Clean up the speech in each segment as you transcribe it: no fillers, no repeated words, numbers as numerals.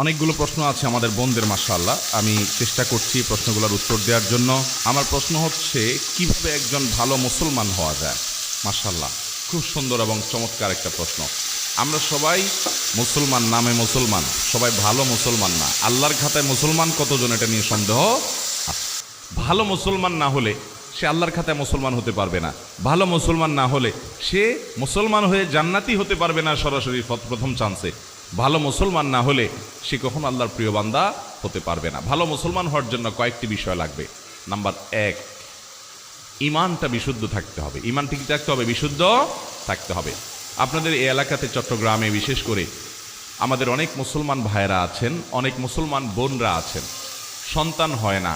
অনেকগুলো প্রশ্ন আছে আমাদের বোনদের, মাশাআল্লাহ। আমি চেষ্টা করছি প্রশ্নগুলোর উত্তর দেওয়ার জন্য। আমার প্রশ্ন হচ্ছে, কিভাবে একজন ভালো মুসলমান হওয়া যায়? মাশাআল্লাহ, খুব সুন্দর এবং চমৎকার একটা প্রশ্ন। আমরা সবাই মুসলমান, নামে মুসলমান, সবাই ভালো মুসলমান না। আল্লাহর খাতায় মুসলমান কতজন, এটা নিয়ে সন্দেহ আছে। ভালো মুসলমান না হলে সে আল্লাহর খাতায় মুসলমান হতে পারবে না। ভালো মুসলমান না হলে সে মুসলমান হয়ে জান্নাতি হতে পারবে না সরাসরি প্রথম চান্সে। ভালো মুসলমান না হলে সে কখনো আল্লাহর প্রিয় বান্দা হতে পারবে না। ভালো মুসলমান হওয়ার জন্য কয়েকটি বিষয় লাগবে। নাম্বার 1, ঈমানটা বিশুদ্ধ থাকতে হবে। ঈমান ঠিক থাকতে হবে, বিশুদ্ধ থাকতে হবে। আপনাদের এই এলাকাতে, চট্টগ্রামে বিশেষ করে, আমাদের অনেক মুসলমান ভাইরা আছেন, অনেক মুসলমান বোনরা আছেন, সন্তান হয় না।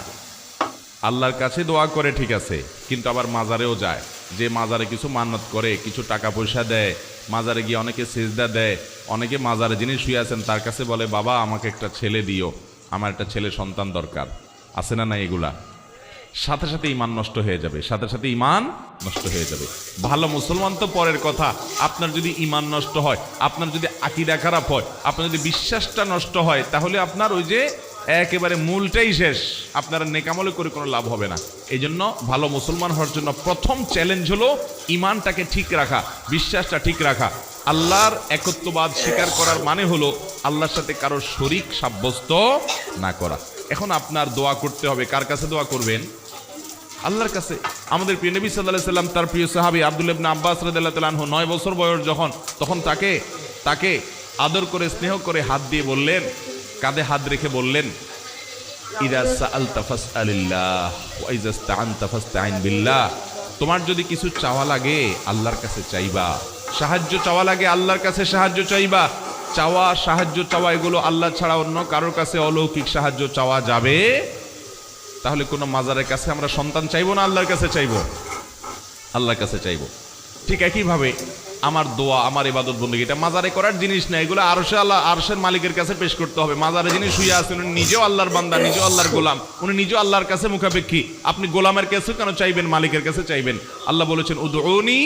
আল্লাহর কাছে দোয়া করে ঠিক আছে, কিন্তু আবার মাজারেও যায়। যে মাজারে কিছু মান্নত করে, কিছু টাকা পয়সা দেয়, মাজারে গিয়ে অনেকে সিজদা দেয়, অনেকে মাজারে যিনি শুয়ে আছেন তার কাছে বলে, বাবা আমাকে একটা ছেলে দিও, আমার একটা ছেলে সন্তান দরকার। আছে না? না, এগুলা সাথে সাথে ঈমান নষ্ট হয়ে যাবে, সাথে সাথে ঈমান নষ্ট হয়ে যাবে। ভালো মুসলমান তো পরের কথা, আপনার যদি ঈমান নষ্ট হয়, আপনার যদি আকীদা খারাপ হয়, আপনার যদি বিশ্বাসটা নষ্ট হয়, তাহলে আপনার ওই যে একেবারে মূলটাই শেষ। আপনারা নেকামলে করে কোনো লাভ হবে না। এই জন্য ভালো মুসলমান হওয়ার জন্য প্রথম চ্যালেঞ্জ হলো ঈমানটাকে ঠিক রাখা, বিশ্বাসটা ঠিক রাখা। আল্লাহর একত্ববাদ স্বীকার করার মানে হলো আল্লাহর সাথে কারো শরীক সাব্যস্ত না করা। এখন আপনার দোয়া করতে হবে। কার কাছে দোয়া করবেন? আল্লাহর কাছে। আমাদের প্রিয় নবী সাল্লাল্লাহু আলাইহি ওয়াসাল্লাম তার প্রিয় সাহাবী আব্দুল্লাহ ইবনে আব্বাস রাদিয়াল্লাহু তাআলা আনহু 9 বছর বয়স তখন তাকে আদর করে, স্নেহ করে হাত দিয়ে বললেন, কাঁধে হাত রেখে বললেন, ইযা সাআলতা ফাসআলিল্লাহ ওয়া ইযা ইসতাআনতা ফাসতাইন বিল্লাহ। তোমার যদি কিছু চাওয়া লাগে আল্লাহর কাছে চাইবা, সাহায্য চাওয়া লাগে আল্লাহর কাছে সাহায্য চাইবা। সাহায্য চাওয়া এগুলো আল্লাহ ছাড়া অন্য কারোর কাছে অলৌকিক সাহায্য চাওয়া যাবে? তাহলে কোনো মাজারের কাছে আমরা সন্তান চাইবো না, আল্লাহর কাছে চাইবো? আল্লাহর কাছে চাইবো। ঠিক একইভাবে আমার দোয়া, আমার ইবাদত বন্দেগী, এটা মাজারে করার জিনিস না। এগুলো আরশের মালিকের কাছে পেশ করতে হবে। মাজারে যিনি শুয়ে আছেন উনি নিজেও আল্লাহর বান্দা, নিজেও আল্লাহর গোলাম, উনি নিজেও আল্লাহর কাছে মুখাপেক্ষী। আপনি গোলামের কাছে কেন চাইবেন, মালিকের কাছে চাইবেন। আল্লাহ বলেছেন, উদউনি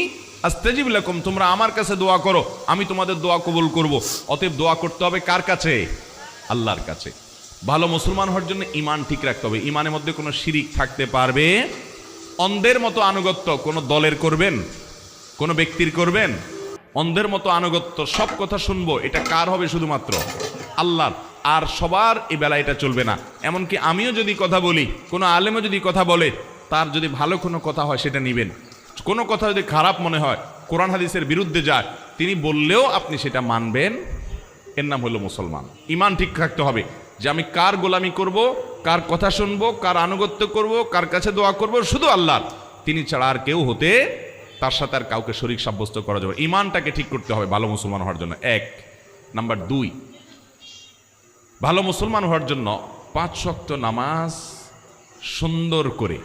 আস্তাজিব লাকুম, তোমরা আমার কাছে দোয়া করো, আমি তোমাদের দোয়া কবুল করব। অতএব দোয়া করতে হবে কার কাছে? আল্লাহর কাছে। ভালো মুসলমান হওয়ার জন্য ঈমান ঠিক রাখতে হবে। ঈমানের মধ্যে কোনো শিরিক থাকতে পারবে? অন্ধের মতো আনুগত্য কোনো দলের করবেন, কোনো ব্যক্তির করবেন? অন্ধের মতো আনুগত্য, সব কথা শুনবো, এটা কার হবে? শুধুমাত্র আল্লাহর। আর সবার এই বেলা এটা চলবে না। এমনকি আমিও যদি কথা বলি, কোনো আলেমও যদি কথা বলে, তার যদি ভালো কোনো কথা হয় সেটা নিবেন। কোনো কথা যদি খারাপ মনে হয়, কোরআন হাদিসের বিরুদ্ধে যায়, তিনি বললেও আপনি সেটা মানবেন। এর নাম হলো মুসলমান। ঈমান ঠিক থাকতে হবে যে আমি কার গোলামি করব, কার কথা শুনবো, কার আনুগত্য করব, কার কাছে দোয়া করব, শুধু আল্লাহর। তিনি ছাড়া আর কেউ হতে, তার সাথে আর কাউকে শরীক সাব্যস্ত করা যাবে। ঈমানটাকে ঠিক করতে হবে ভালো মুসলমান হওয়ার জন্য, 1। নাম্বার 2, ভালো মুসলমান হওয়ার জন্য 5 ওয়াক্ত নামাজ সুন্দর করে